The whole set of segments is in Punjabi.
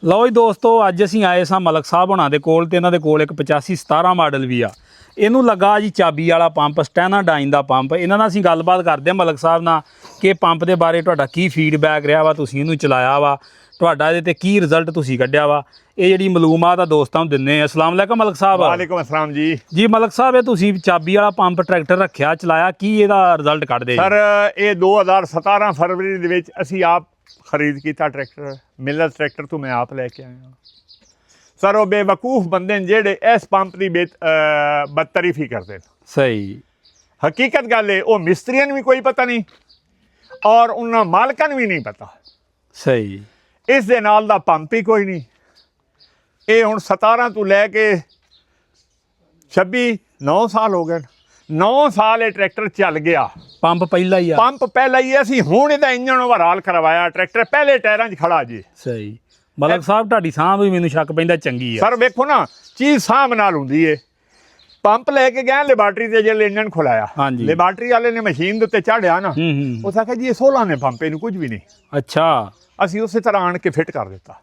ਲਓ ਜੀ ਦੋਸਤੋ, ਅੱਜ ਅਸੀਂ ਆਏ ਸਾਂ ਮਲਕ ਸਾਹਿਬ ਹੋਣਾ ਦੇ ਕੋਲ ਤੇ ਇਹਨਾਂ ਦੇ ਕੋਲ ਇੱਕ 85-17 ਮਾਡਲ ਵੀ ਆ। ਇਹਨੂੰ ਲੱਗਾ ਜੀ ਚਾਬੀ ਵਾਲਾ ਪੰਪ, ਸਟੈਨਾਡਾਈਨ ਦਾ ਪੰਪ। ਇਹਨਾਂ ਨਾਲ ਅਸੀਂ ਗੱਲਬਾਤ ਕਰਦੇ ਹਾਂ ਮਲਕ ਸਾਹਿਬ ਨਾਲ ਕਿ ਪੰਪ ਦੇ ਬਾਰੇ ਤੁਹਾਡਾ ਕੀ ਫੀਡਬੈਕ ਰਿਹਾ ਵਾ, ਤੁਸੀਂ ਇਹਨੂੰ ਚਲਾਇਆ ਵਾ, ਤੁਹਾਡਾ ਇਹਦੇ ਤੇ ਕੀ ਰਿਜ਼ਲਟ ਤੁਸੀਂ ਕੱਢਿਆ ਵਾ। ਇਹ ਜਿਹੜੀ ਮਾਲੂਮਾਤ ਆ ਦੋਸਤਾਂ ਨੂੰ ਦਿੰਦੇ ਆ। ਅਸਲਾਮ ਵਾਲੇਕਮ ਮਲਕ ਸਾਹਿਬ। ਵਾਲੇਕੁਮ ਅਸਲਾਮ ਜੀ। ਜੀ ਮਲਕ ਸਾਹਿਬ, ਇਹ ਤੁਸੀਂ ਚਾਬੀ ਵਾਲਾ ਪੰਪ ਟਰੈਕਟਰ ਰੱਖਿਆ, ਚਲਾਇਆ, ਕੀ ਇਹਦਾ ਰਿਜ਼ਲਟ ਕੱਢਦੇ ਜੀ? ਸਰ ਇਹ 2017 ਫਰਵਰੀ ਦੇ ਵਿੱਚ ਅਸੀਂ ਆਪ ਖਰੀਦ ਕੀਤਾ ਟਰੈਕਟਰ। ਮਿਲਰ ਟਰੈਕਟਰ ਤੋਂ ਮੈਂ ਆਪ ਲੈ ਕੇ ਆਇਆ। ਸਰ ਉਹ ਬੇਵਕੂਫ ਬੰਦੇ ਨੇ ਜਿਹੜੇ ਇਸ ਪੰਪ ਦੀ ਬਦਤਰੀਫੀ ਕਰਦੇ ਨੇ। ਸਹੀ ਹਕੀਕਤ ਗੱਲ ਹੈ, ਉਹ ਮਿਸਤਰੀਆਂ ਨੂੰ ਵੀ ਕੋਈ ਪਤਾ ਨਹੀਂ ਔਰ ਉਹਨਾਂ ਮਾਲਕਾਂ ਨੂੰ ਵੀ ਨਹੀਂ ਪਤਾ। ਸਹੀ। ਇਸ ਦੇ ਨਾਲ ਦਾ ਪੰਪ ਹੀ ਕੋਈ ਨਹੀਂ। ਇਹ ਹੁਣ 17 ਤੋਂ ਲੈ ਕੇ 9 ਸਾਲ ਹੋ ਗਏ। 9 ਸਾਲ ਇਹ ਟਰੈਕਟਰ ਚੱਲ ਗਿਆ। ਪੰਪ ਪਹਿਲਾ ਹੀ ਆ? ਪੰਪ ਪਹਿਲਾਂ ਹੀ। ਅਸੀਂ ਹੁਣ ਇਹਦਾ ਇੰਜਣ ਓਵਰਹਾਲ ਕਰਵਾਇਆ। ਟਰੈਕਟਰ ਪਹਿਲੇ ਟਾਇਰਾਂ 'ਚ ਖੜਾ ਜੀ। ਸਹੀ। ਮਲਕ ਸਾਹਿਬ, ਤੁਹਾਡੀ ਸਾਂਭ ਵੀ ਮੈਨੂੰ ਸ਼ੱਕ ਪੈਂਦਾ ਚੰਗੀ ਆ। ਸਰ ਵੇਖੋ ਨਾ, ਚੀਜ਼ ਸਾਂਭ ਨਾਲ ਹੁੰਦੀ ਏ। ਪੰਪ ਲੈ ਕੇ ਗਏ ਲੈਬਾਰਟਰੀ ਤੇ, ਜਿਹੜੇ ਇੰਜਣ ਖੁਲਾਇਆ, ਲੈਬਾਰਟਰੀ ਵਾਲੇ ਨੇ ਮਸ਼ੀਨ ਦੇ ਉੱਤੇ ਚਾੜਿਆ ਨਾ, ਉਹ ਆਖਿਆ ਜੀ ਇਹ 16 ਨੇ ਪੰਪ, ਇਹਨੂੰ ਕੁਝ ਵੀ ਨਹੀਂ। ਅੱਛਾ। ਅਸੀਂ ਉਸੇ ਤਰ੍ਹਾਂ ਆਣ ਕੇ ਫਿੱਟ ਕਰ ਦਿੱਤਾ।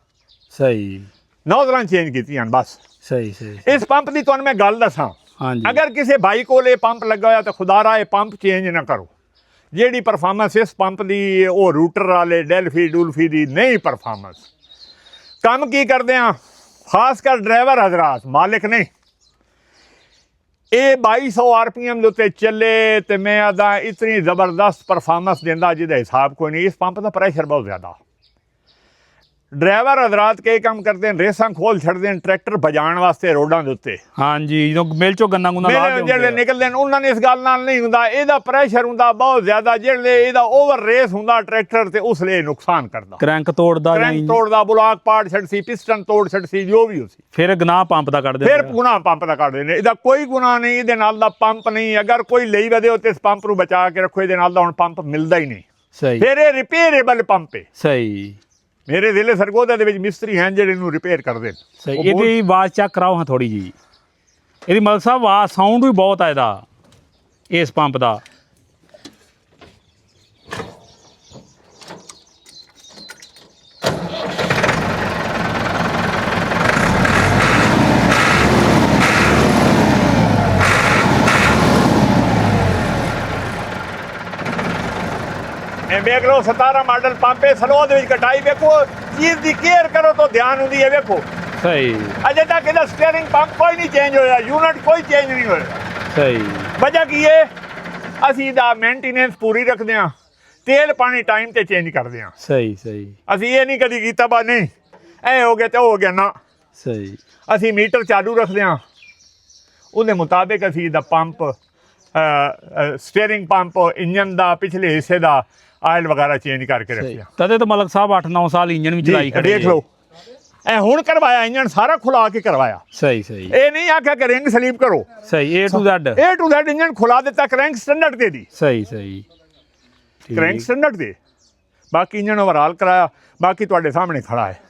ਸਹੀ। ਨੌਜ਼ਲਾਂ ਚੇਂਜ ਕੀਤੀਆਂ ਬਸ। ਸਹੀ ਸਹੀ। ਇਸ ਪੰਪ ਦੀ ਤੁਹਾਨੂੰ ਮੈਂ ਗੱਲ ਦੱਸਾਂ, ਅਗਰ ਕਿਸੇ ਭਾਈ ਕੋਲ ਇਹ ਪੰਪ ਲੱਗਾ ਹੋਇਆ ਤਾਂ ਖੁਦਾਰਾ ਇਹ ਪੰਪ ਚੇਂਜ ਨਾ ਕਰੋ। ਜਿਹੜੀ ਪਰਫਾਰਮੈਂਸ ਇਸ ਪੰਪ ਦੀ, ਉਹ ਰੂਟਰ ਵਾਲੇ ਡੈਲਫੀ ਡੂਲਫੀ ਦੀ ਨਹੀਂ ਪਰਫਾਰਮੈਂਸ। ਕੰਮ ਕੀ ਕਰਦੇ ਆ, ਖਾਸ ਕਰ ਡਰਾਈਵਰ ਹਜ਼ਰਾਤ, ਮਾਲਿਕ ਨਹੀਂ। ਇਹ 2200 RPM ਦੇ ਉੱਤੇ ਚੱਲੇ ਤੇ ਮੈਂ ਆਦਾ ਇਤਨੀ ਜ਼ਬਰਦਸਤ ਪਰਫਾਰਮੈਂਸ ਦਿੰਦਾ ਜਿਹਦਾ ਹਿਸਾਬ ਕੋਈ ਨਹੀਂ। ਇਸ ਪੰਪ ਦਾ ਪ੍ਰੈਸ਼ਰ ਬਹੁਤ ਜ਼ਿਆਦਾ। ਡਰਾਈਵਰ ਹਜ਼ਰਾਤ ਕਈ ਕੰਮ ਕਰਦੇ ਨੇ, ਰੇਸਾਂ ਖੋਲ ਛੱਡਦੇ ਨੇ ਟਰੈਕਟਰ ਭਜਾਉਣ ਵਾਸਤੇ ਰੋਡਾਂ ਦੇ ਉੱਤੇ। ਹਾਂਜੀ, ਜਦੋਂ ਮਿਲ ਚੋਂ ਗੰਨਾ ਗੁੰਨਾ ਲਾ ਕੇ ਜਿਹੜੇ ਨਿਕਲਦੇ ਨੇ ਉਹਨਾਂ ਨੇ ਇਸ ਗੱਲ ਨਾਲ ਨਹੀਂ ਹੁੰਦਾ। ਇਹਦਾ ਪ੍ਰੈਸ਼ਰ ਹੁੰਦਾ ਬਹੁਤ ਜ਼ਿਆਦਾ। ਜਿਹੜੇ ਇਹਦਾ ਓਵਰ ਰੇਸ ਹੁੰਦਾ ਟਰੈਕਟਰ ਤੇ ਉਸ ਲਈ ਨੁਕਸਾਨ ਕਰਦਾ। ਕਰੰਕ ਤੋੜਦਾ, ਬੁਲਾਕ ਪਾੜ ਛੱਡ ਸੀ, ਪਿਸਟਨ ਤੋੜ ਛੱਡ ਸੀ, ਜੋ ਵੀ ਹੋ ਸੀ। ਫਿਰ ਗੁਨਾਹ ਪੰਪ ਦਾ ਕੱਢਦੇ, ਫਿਰ ਗੁਨਾਹ ਪੰਪ ਦਾ ਕੱਢਦੇ ਨੇ। ਇਹਦਾ ਕੋਈ ਗੁਨਾਹ ਨਹੀਂ, ਇਹਦੇ ਨਾਲ ਦਾ ਪੰਪ ਨਹੀਂ। ਅਗਰ ਕੋਈ ਲਈ ਵਧੇ ਹੋ ਤੇ ਇਸ ਪੰਪ ਨੂੰ ਬਚਾ ਕੇ ਰੱਖੋ। ਇਹਦੇ ਨਾਲ ਦਾ ਹੁਣ ਪੰਪ ਮਿਲਦਾ ਹੀ ਨਹੀਂ। ਸਹੀ। ਫਿਰ ਇਹ ਰਿਪੇਅਰੇਬਲ ਪੰਪ ਹੈ। ਸਹੀ। ਮੇਰੇ ਜ਼ਿਲ੍ਹੇ ਸਰਗੋਦਾ ਦੇ ਵਿੱਚ ਮਿਸਤਰੀ ਹਨ ਜਿਹੜੇ ਇਹਨੂੰ ਰਿਪੇਅਰ ਕਰਦੇ ਨੇ। ਸਹੀ। ਇਹਦੀ ਆਵਾਜ਼ ਚੈੱਕ ਕਰਾਓ ਹਾਂ ਥੋੜੀ ਜੀ। ਇਹਦੀ ਮਲਕ ਸਾਹਿਬ ਆਵਾਜ਼, ਸਾਊਂਡ ਵੀ ਬਹੁਤ ਆ ਇਹਦਾ, ਇਸ ਪੰਪ ਦਾ। ਇਹ ਵੇਖ ਲਓ 17 ਮਾਡਲ ਪੰਪ ਹੈ। ਸਲੋ ਦੇ ਵਿੱਚ ਕਟਾਈ ਵੇਖੋ, ਚੀਜ਼ ਦੀ ਕੇਅਰ ਕਰੋ ਤਾਂ ਧਿਆਨ ਹੁੰਦੀ ਹੈ। ਵੇਖੋ ਸਹੀ। ਅਜੇ ਤੱਕ ਇਹਦਾ ਸਟੀਅਰਿੰਗ ਪੰਪ ਕੋਈ ਨਹੀਂ ਚੇਂਜ ਹੋਇਆ, ਯੂਨਿਟ ਕੋਈ ਚੇਂਜ ਨਹੀਂ ਹੋਇਆ। ਸਹੀ। ਵਜ੍ਹਾ ਕੀ ਹੈ, ਅਸੀਂ ਇਹਦਾ ਮੇਨਟੇਨੈਂਸ ਪੂਰੀ ਰੱਖਦੇ ਹਾਂ, ਤੇਲ ਪਾਣੀ ਟਾਈਮ ਤੇ ਚੇਂਜ ਕਰਦੇ ਹਾਂ। ਸਹੀ ਸਹੀ। ਅਸੀਂ ਇਹ ਨਹੀਂ ਕਦੀ ਕੀਤਾ ਬਾ ਨਹੀਂ ਐ ਹੋ ਗਿਆ ਤੇ ਹੋ ਗਿਆ ਨਾ। ਸਹੀ। ਅਸੀਂ ਮੀਟਰ ਚਾਲੂ ਰੱਖਦੇ ਹਾਂ, ਉਹਦੇ ਮੁਤਾਬਿਕ ਅਸੀਂ ਇਹਦਾ ਪੰਪ, ਸਟੀਅਰਿੰਗ ਪੰਪ, ਇੰਜਨ ਦਾ ਪਿਛਲੇ ਹਿੱਸੇ ਦਾ ਆਇਲ ਵਗੈਰਾ ਚੇਂਜ ਕਰਕੇ ਰੱਖਿਆ। ਤਦੇ ਤਾਂ ਮਲਕ ਸਾਹਿਬ 8-9 ਸਾਲ ਇੰਜਨ ਵੀ ਚਲਾਈ ਖੜੇ। ਦੇਖ ਲਓ, ਇਹ ਹੁਣ ਕਰਵਾਇਆ, ਇੰਜਨ ਸਾਰਾ ਖੁਲਾ ਕੇ ਕਰਵਾਇਆ। ਸਹੀ ਸਹੀ। ਇਹ ਨਹੀਂ ਆਖਿਆ ਕਿ ਰਿੰਗ ਸਲੀਪ ਕਰੋ। ਸਹੀ। A to Z ਇੰਜਨ ਖੁਲਾ ਦਿੱਤਾ, ਕਰੈਂਕ ਸਟੈਂਡਰਡ ਤੇ ਦੀ। ਸਹੀ ਸਹੀ। ਕਰੈਂਕ ਸਟੈਂਡਰਡ ਤੇ ਬਾਕੀ ਇੰਜਨ ਓਵਰਹਾਲ ਕਰਾਇਆ। ਬਾਕੀ ਤੁਹਾਡੇ ਸਾਹਮਣੇ ਖੜਾ ਹੈ।